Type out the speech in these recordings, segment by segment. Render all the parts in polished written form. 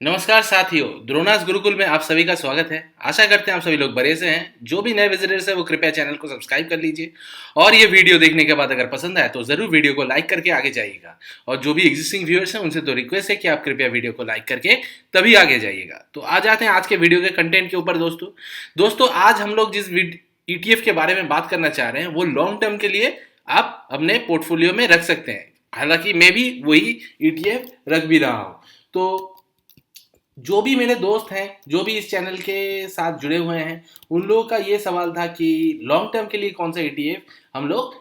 नमस्कार साथियों, द्रोणास गुरुकुल में आप सभी का स्वागत है। आशा करते हैं आप सभी लोग बढ़िया से हैं। जो भी नए विजिटर्स हैं वो कृपया चैनल को सब्सक्राइब कर लीजिए और ये वीडियो देखने के बाद अगर पसंद आए तो ज़रूर वीडियो को लाइक करके आगे जाइएगा। और जो भी एग्जिस्टिंग व्यूअर्स हैं उनसे तो रिक्वेस्ट है कि आप कृपया वीडियो को लाइक करके तभी आगे जाइएगा। तो आ जाते हैं आज के वीडियो के कंटेंट के ऊपर। दोस्तों आज हम लोग जिस ETF के बारे में बात करना चाह रहे हैं वो लॉन्ग टर्म के लिए आप अपने पोर्टफोलियो में रख सकते हैं। हालांकि मैं भी वही ETF रख भी रहा हूँ। तो जो भी मेरे दोस्त हैं, जो भी इस चैनल के साथ जुड़े हुए हैं, उन लोगों का ये सवाल था कि लॉन्ग टर्म के लिए कौन सा ETF हम लोग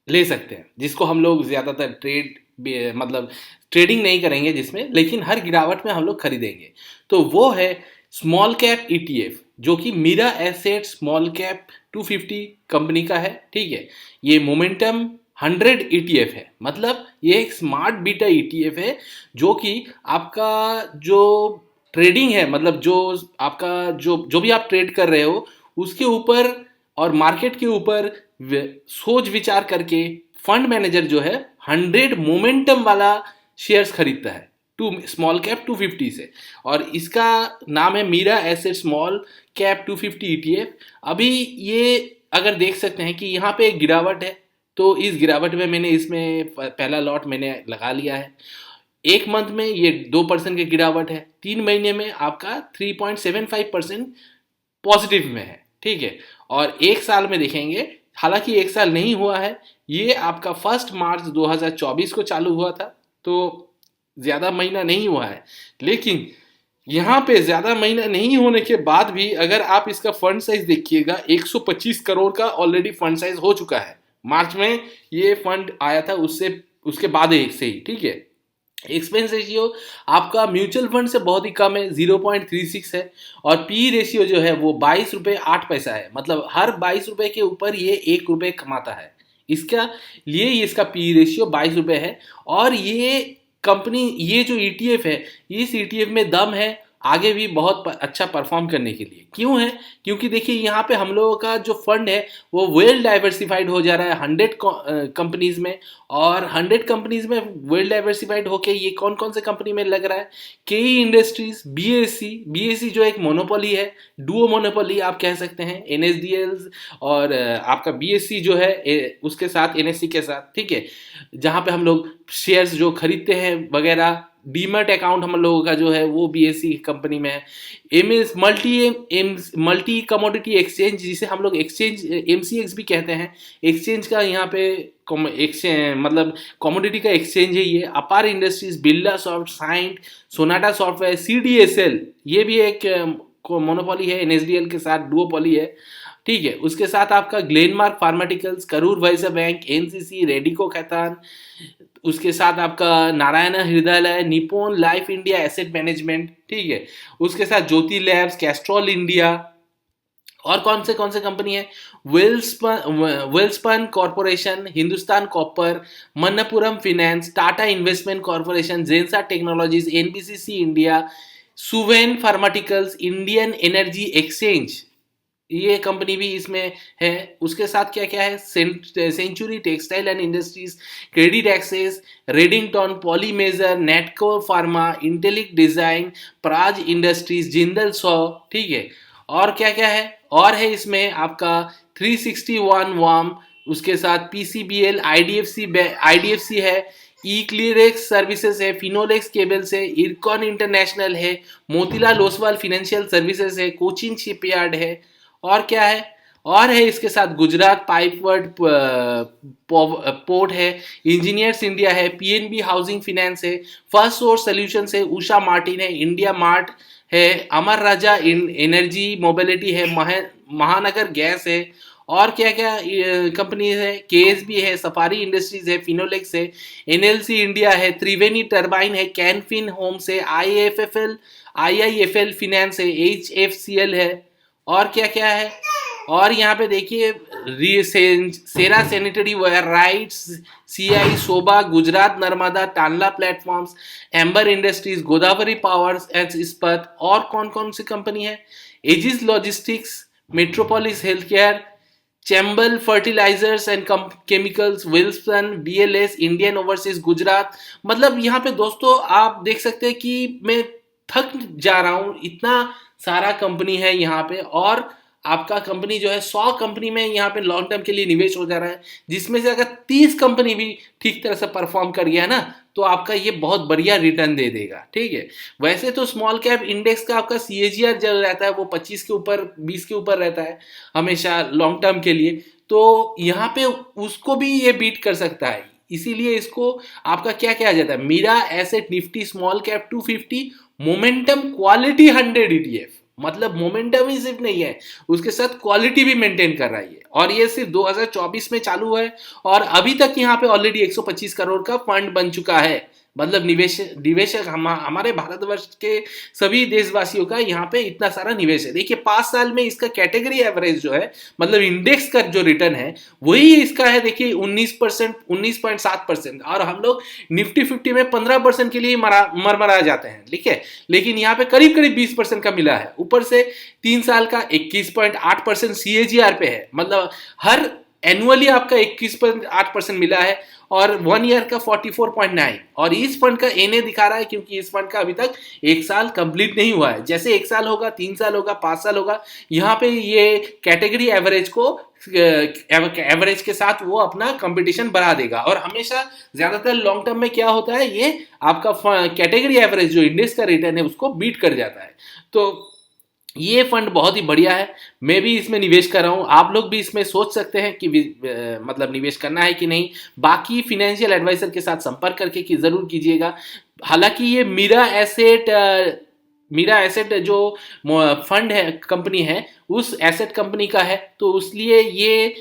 ले सकते हैं, जिसको हम लोग ज़्यादातर मतलब ट्रेडिंग नहीं करेंगे जिसमें, लेकिन हर गिरावट में हम लोग खरीदेंगे। तो वो है स्मॉल कैप ETF, जो कि Mirae asset small cap 250 company का है। ठीक है, ये मोमेंटम 100 ETF है, मतलब ये एक स्मार्ट बीटा ETF है जो कि आपका जो ट्रेडिंग है, मतलब जो आपका जो जो भी आप ट्रेड कर रहे हो उसके ऊपर और मार्केट के ऊपर सोच विचार करके फंड मैनेजर जो है 100 मोमेंटम वाला शेयर्स खरीदता है टू स्मॉल कैप 250 से, और इसका नाम है Mirae asset small cap 250 ETF। अभी ये अगर देख सकते हैं कि यहाँ पे एक गिरावट है, तो इस गिरावट में मैंने इसमें पहला लॉट मैंने लगा लिया है। एक मंथ में ये 2% की गिरावट है, 3 महीने में आपका 3.75% पॉजिटिव में है। ठीक है, और एक साल में देखेंगे, हालांकि एक साल नहीं हुआ है, ये आपका 1 मार्च 2024 को चालू हुआ था, तो ज़्यादा महीना नहीं हुआ है। लेकिन यहाँ पे ज़्यादा महीना नहीं होने के बाद भी अगर आप इसका फंड साइज देखिएगा, 125 करोड़ का ऑलरेडी फंड साइज हो चुका है। मार्च में ये फंड आया था, उससे उसके बाद एक से ही। ठीक है, एक्सपेंस रेशियो आपका म्यूचुअल फंड से बहुत ही कम है, 0.36 है, और पी रेशियो जो है वो 22 रुपये 8 पैसा है, मतलब हर 22 रुपये के ऊपर ये 1 रुपये कमाता है। इसका लिए इसका पी रेशियो 22 रुपये है। और ये कंपनी, ये जो ETF है, इस ETF में दम है आगे भी बहुत अच्छा परफॉर्म करने के लिए। क्यों है? क्योंकि देखिए यहाँ पे हम लोगों का जो फंड है वो वेल डाइवर्सिफाइड हो जा रहा है 100 कंपनीज में, और 100 कंपनीज में वेल डाइवर्सिफाइड होके ये कौन कौन से कंपनी में लग रहा है? केई इंडस्ट्रीज, BSE जो एक मोनोपोली है, डुओ मोनोपोली आप कह सकते हैं, NSDL और आपका BSE जो है उसके साथ NSE के साथ। ठीक है, जहाँ पे हम लोग शेयर्स जो खरीदते हैं वगैरह, डीमैट अकाउंट हम लोगों का जो है वो BSE कंपनी में है। एमएस मल्टी कमोडिटी एक्सचेंज, जिसे हम लोग एक्सचेंज MCX भी कहते हैं, एक्सचेंज का यहाँ पे एक्सचेंज मतलब कमोडिटी का एक्सचेंज है ये। Apar industries, Birla soft, Cyient, sonata software, CDSL, ये भी एक मोनोपोली है, NSDL के साथ डुओपोली है। ठीक है, उसके साथ आपका Glenmark pharmaceuticals, Karur Vysya bank, NCC, Radico Khaitan, उसके साथ आपका Narayan Hrudayalaya, Nippon life India asset management. ठीक है, उसके साथ ज्योति लैब्स, कैस्ट्रॉल इंडिया, और कौन से कंपनी है, Welspun corporation, Hindustan copper, Manappuram finance, Tata investment corporation, Zensar technologies, NBCC India, Suven pharmaceuticals, Indian energy exchange, ये कंपनी भी इसमें है। उसके साथ क्या क्या है, century textile and industries, credit access, Redington पॉलीमेजर, Natco pharma, intellect design, Praj industries, Jindal saw. ठीक है, और क्या क्या है, और है इसमें आपका 361 वाम, उसके साथ PCBL, IDFC है, ई क्लियरेक्स सर्विसेज है, फिनोलेक्स केबल्स है, इरकॉन इंटरनेशनल है, मोतीलाल ओसवाल फाइनेंशियल सर्विसेज है, कोचिन शिपयार्ड है, और क्या है, और है इसके साथ गुजरात पाइपवर्ड पोर्ट है, इंजीनियर्स इंडिया है, PNB हाउसिंग फाइनेंस है, फर्स्ट सोर्स सॉल्यूशंस है, उषा मार्टिन है, इंडिया मार्ट है, अमर राजा एनर्जी मोबिलिटी है, महानगर गैस है, और क्या क्या कंपनी है, KSB है, सफारी इंडस्ट्रीज है, फिनोलेक्स है, NLC इंडिया है, त्रिवेणी टर्बाइन है, कैनफिन होम्स है, IIFL फाइनेंस है, HFCL है, और क्या क्या है, और यहाँ पे देखिए Cera sanitary ware rights, CI Sobha, Gujarat Narmada, Tanla platforms, amber industries, Godavari powers and Ispat, और कौन कौन सी कंपनी है, Aegis logistics, metropolis health care, Chambal fertilizers and chemicals, Wilson, BLS, Indian overseas Gujarat. मतलब यहाँ पे दोस्तों आप देख सकते हैं कि मैं थक जा रहा हूँ, इतना सारा कंपनी है यहाँ पे, और आपका कंपनी जो है 100 कंपनी में यहाँ पे लॉन्ग टर्म के लिए निवेश हो जा रहा है, जिसमें से अगर 30 कंपनी भी ठीक तरह से परफॉर्म कर गया ना, तो आपका ये बहुत बढ़िया रिटर्न दे देगा। ठीक है, वैसे तो स्मॉल कैप इंडेक्स का आपका सीएजीआर जो रहता है वो 25 के ऊपर 20 के ऊपर रहता है हमेशा लॉन्ग टर्म के लिए, तो यहाँ पे उसको भी ये बीट कर सकता है। इसीलिए इसको आपका क्या किया जाता है, Mirae asset Nifty small cap 250 momentum quality 100 ETF, मतलब मोमेंटम ही सिर्फ नहीं है, उसके साथ क्वालिटी भी मेंटेन कर रहा है, और ये सिर्फ 2024 में चालू है, और अभी तक यहाँ पे ऑलरेडी 125 करोड़ का फंड बन चुका है। मतलब निवेशक हमारे भारतवर्ष के सभी देशवासियों का यहाँ पे इतना सारा निवेश है। देखिए 5 साल में इसका कैटेगरी एवरेज जो है, मतलब इंडेक्स का जो रिटर्न है वही इसका है, देखिए 19%, 19.7%, और हम लोग निफ्टी 50 में 15% के लिए मरमरा जाते हैं। ठीक है, लेकिन यहाँ पे करीब करीब 20% का मिला है, ऊपर से 3 साल का 21.8% सीएजीआर पे है, मतलब हर एनुअली आपका 21.8% मिला है, और 1 ईयर का 44.9, और इस फंड का एनए दिखा रहा है क्योंकि इस फंड का अभी तक 1 साल कंप्लीट नहीं हुआ है। जैसे 1 साल होगा, 3 साल होगा, 5 साल होगा, यहाँ पे ये कैटेगरी एवरेज को एवरेज के साथ वो अपना कंपटीशन बढ़ा देगा, और हमेशा ज्यादातर लॉन्ग टर्म में क्या होता है, ये आपका कैटेगरी एवरेज जो इंडेक्स का रिटर्न है उसको बीट कर जाता है। तो ये फंड बहुत ही बढ़िया है, मैं भी इसमें निवेश कर रहा हूँ, आप लोग भी इसमें सोच सकते हैं कि मतलब निवेश करना है कि नहीं। बाकी फिनेंशियल एडवाइजर के साथ संपर्क करके कि जरूर कीजिएगा। हालांकि ये मीरा एसेट जो फंड है, कंपनी है, उस एसेट कंपनी का है, तो इसलिए ये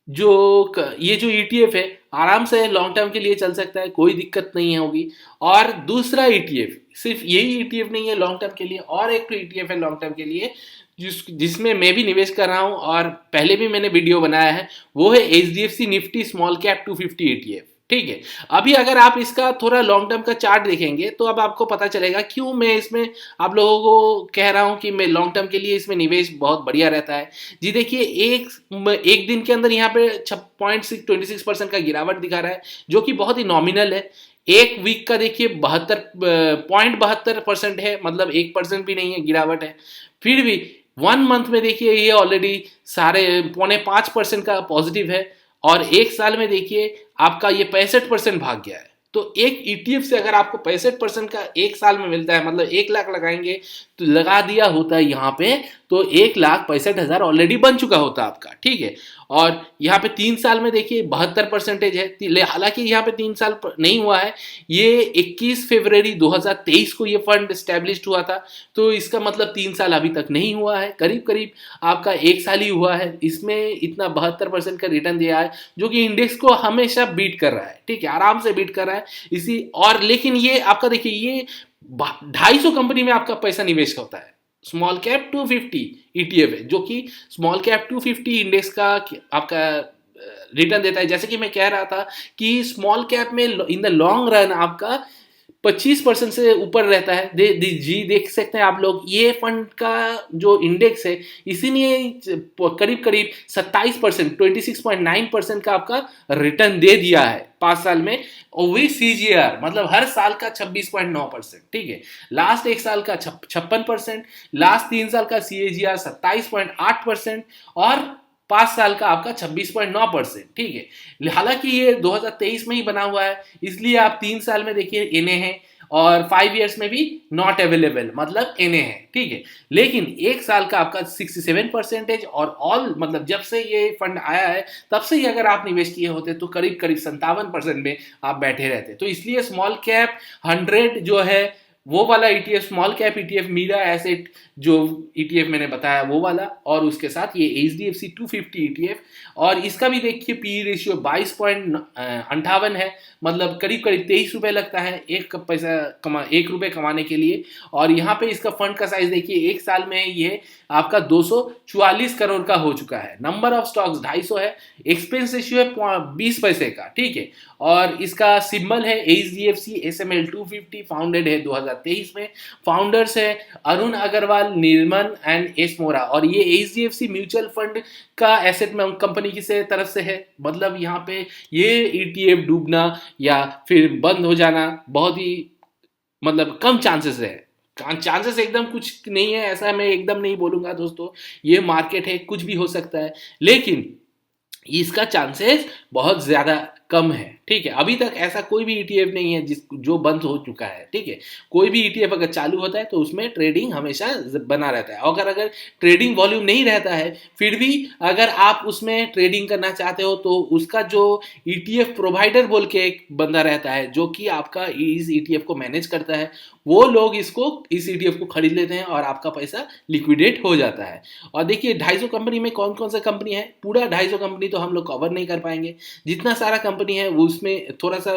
जो ईटीएफ है आराम से लॉन्ग टर्म के लिए चल सकता है, कोई दिक्कत नहीं होगी। और दूसरा ईटीएफ, सिर्फ यही ईटीएफ नहीं है लॉन्ग टर्म के लिए, और एक तो ईटीएफ है लॉन्ग टर्म के लिए जिसमें मैं भी निवेश कर रहा हूं, और पहले भी मैंने वीडियो बनाया है, वो है HDFC Nifty small cap 250 ETF. ठीक है, अभी अगर आप इसका थोड़ा लॉन्ग टर्म का चार्ट देखेंगे तो अब आपको पता चलेगा क्यों मैं इसमें आप लोगों को कह रहा हूं कि मैं लॉन्ग टर्म के लिए इसमें निवेश बहुत बढ़िया रहता है। जी देखिए, एक दिन के अंदर यहाँ पे 26% का गिरावट दिखा रहा है, जो कि बहुत ही नॉमिनल है। एक वीक का देखिए 72.72% है, मतलब 1% भी नहीं है गिरावट है। फिर भी 1 मंथ में देखिए ये ऑलरेडी 4.5% का पॉजिटिव है, और 1 साल में देखिए आपका ये 65% भाग गया है। तो एक ईटीएफ से अगर आपको 65% का 1 साल में मिलता है, मतलब 1 लाख लगाएंगे तो लगा दिया होता है यहाँ पे, तो 1,65,000 ऑलरेडी बन चुका होता आपका। ठीक है, और यहाँ पे 3 साल में देखिए 72% है, हालांकि यहाँ पे 3 साल नहीं हुआ है, ये 21 फरवरी 2023 को ये फंड स्टैब्लिश्ड हुआ था, तो इसका मतलब 3 साल अभी तक नहीं हुआ है, करीब करीब आपका 1 साल ही हुआ है, इसमें इतना 72% का रिटर्न दिया है, जो कि इंडेक्स को हमेशा बीट कर रहा है। ठीक है, आराम से बीट कर रहा है इसी, और लेकिन ये आपका देखिए ये 250 कंपनी में आपका पैसा निवेश होता है, स्मॉल कैप 250 ईटीएफ है, जो कि स्मॉल कैप 250 इंडेक्स का आपका रिटर्न देता है। जैसे कि मैं कह रहा था कि स्मॉल कैप में इन द लॉन्ग रन आपका 25% से ऊपर रहता है। जी देख सकते हैं आप लोग, ये फंड का जो इंडेक्स है इसीलिए करीब करीब 27%, 26.9% का आपका रिटर्न दे दिया है 5 साल में, और वही सीजीआर मतलब हर साल का 26.9%। ठीक है, लास्ट 1 साल का 56%, लास्ट 3 साल का सीएजीआर 27.8%, और 5 साल का आपका 26.9%। ठीक है, हालांकि ये 2023 में ही बना हुआ है, इसलिए आप 3 साल में देखिए एनए है, और 5 इयर्स में भी नॉट अवेलेबल मतलब एनए है। ठीक है, लेकिन 1 साल का आपका 67%, और ऑल मतलब जब से ये फंड आया है तब से ही अगर आप निवेश किए होते तो करीब करीब 57% में आप बैठे रहते। तो इसलिए स्मॉल कैप 100 जो है वो वाला ETF, small cap ETF Mirae asset जो ईटीएफ मैंने बताया वो वाला, और उसके साथ ये एचडीएफसी 250 ईटीएफ, और इसका भी देखिए पी रेशियो 22.58 है, मतलब करीब करीब 23 रुपए लगता है एक रुपए कमाने के लिए। और यहाँ पे इसका फंड का साइज देखिए 1 साल में ये आपका 244 करोड़ का हो चुका है। नंबर ऑफ स्टॉक्स 250 है, एक्सपेंस रेशियो है 20 पैसे का। ठीक है, और इसका सिंबल है एचडीएफसी एसएमएल 250, फाउंडेड है 2023 में। फाउंडर्स है अरुण अग्रवाल, निर्मल एंड एस मोरा, और ये एचडीएफसी म्यूचुअल फंड का एसेट में कंपनी की से तरफ से है। मतलब यहाँ पे ये ईटीएफ डूबना या फिर बंद हो जाना बहुत ही मतलब कम चांसेस है। चांसेस एकदम कुछ नहीं है, ऐसा मैं एकदम नहीं बोलूंगा दोस्तों। ये मार्केट है, कुछ भी हो सकता है, लेकिन इसका चांसेस बहुत ज्यादा कम है। ठीक है, अभी तक ऐसा कोई भी ईटीएफ नहीं है जो बंद हो चुका है। ठीक है, कोई भी ईटीएफ अगर चालू होता है तो उसमें ट्रेडिंग हमेशा बना रहता है। अगर अगर ट्रेडिंग वॉल्यूम नहीं रहता है, फिर भी अगर आप उसमें ट्रेडिंग करना चाहते हो तो उसका जो ईटीएफ प्रोवाइडर बोल के एक बंदा रहता है जो कि आपका इस ईटीएफ को मैनेज करता है, वो लोग इस ईटीएफ को खरीद लेते हैं और आपका पैसा लिक्विडेट हो जाता है। और देखिए 250 कंपनी में कौन कौन सा कंपनी है, पूरा 250 कंपनी तो हम लोग कवर नहीं कर पाएंगे। जितना सारा कंपनी है वो उसमें थोड़ा सा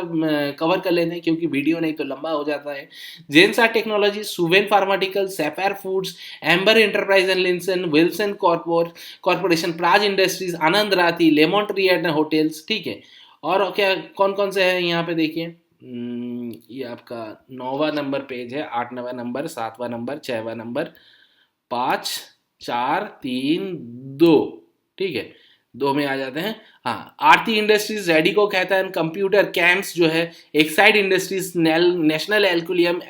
कवर कर लेते हैं, क्योंकि वीडियो नहीं तो लंबा हो जाता है। Zensar technology, Suven pharmaceutical, sapphire foods, amber enterprise and लिंसन, Wilson corporation, Praj industries, Anand Rathi, lemon tree and hotels. ठीक है, और क्या कौन कौन से हैं यहाँ पे देखिए। ये आपका 9वां नंबर पेज है, 8वां नंबर, 7वां नंबर, 6वां नंबर, 5 4 3 2। ठीक है, 2 में आ जाते हैं। हाँ, आरती इंडस्ट्रीज, रेडिको कहता है, कंप्यूटर कैम्प्स जो है, Exide industries, national aluminium,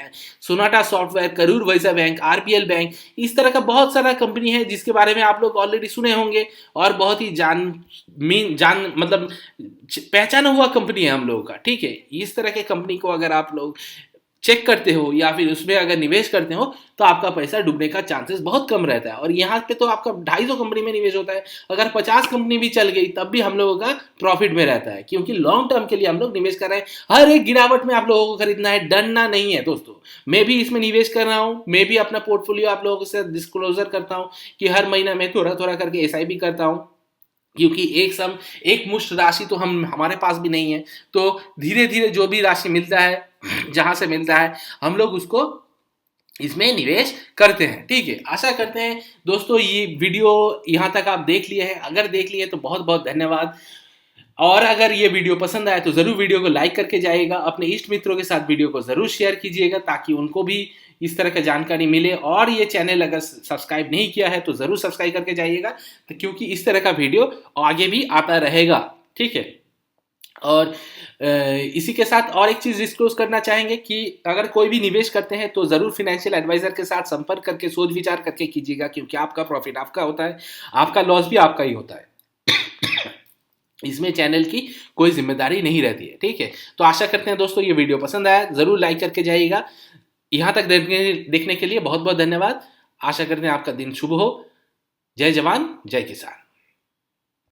sonata software, Karur Vysya bank, RPL bank, इस तरह का बहुत सारा कंपनी है जिसके बारे में आप लोग ऑलरेडी सुने होंगे और बहुत ही जान मतलब पहचाना हुआ कंपनी है हम लोगों का। ठीक है, इस तरह के कंपनी को अगर आप लोग चेक करते हो या फिर उसमें अगर निवेश करते हो तो आपका पैसा डूबने का चांसेस बहुत कम रहता है। और यहाँ पे तो आपका 250 कंपनी में निवेश होता है, अगर 50 कंपनी भी चल गई तब भी हम लोगों का प्रॉफिट में रहता है, क्योंकि लॉन्ग टर्म के लिए हम लोग निवेश कर रहे हैं। हर एक गिरावट में आप लोगों को खरीदना है, डरना नहीं है दोस्तों। मैं भी इसमें निवेश कर रहा हूँ, मैं भी अपना पोर्टफोलियो आप लोगों से डिस्क्लोजर करता हूँ कि हर महीना में थोड़ा थोड़ा करके एसआईपी करता हूँ, क्योंकि एक मुश्त राशि तो हमारे पास भी नहीं है। तो धीरे धीरे जो भी राशि मिलता है, जहां से मिलता है, हम लोग उसको इसमें निवेश करते हैं। ठीक है, आशा करते हैं दोस्तों ये वीडियो यहाँ तक आप देख लिए हैं। अगर देख लिए तो बहुत बहुत धन्यवाद। और अगर ये वीडियो पसंद आए तो जरूर वीडियो को लाइक करके जाइएगा, अपने इष्ट मित्रों के साथ वीडियो को जरूर शेयर कीजिएगा ताकि उनको भी इस तरह का जानकारी मिले। और ये चैनल अगर सब्सक्राइब नहीं किया है तो जरूर सब्सक्राइब करके जाइएगा, तो क्योंकि इस तरह का वीडियो आगे भी आता रहेगा। ठीक है, और इसी के साथ और एक चीज डिस्क्लोज करना चाहेंगे कि अगर कोई भी निवेश करते हैं तो जरूर फाइनेंशियल एडवाइजर के साथ संपर्क करके सोच विचार करके कीजिएगा, क्योंकि आपका प्रॉफिट आपका होता है, आपका लॉस भी आपका ही होता है। इसमें चैनल की कोई जिम्मेदारी नहीं रहती है। ठीक है, तो आशा करते हैं दोस्तों ये वीडियो पसंद आया, जरूर लाइक करके जाइएगा। यहाँ तक देखने के लिए बहुत बहुत धन्यवाद। आशा करते हैं आपका दिन शुभ हो। जय जवान जय किसान।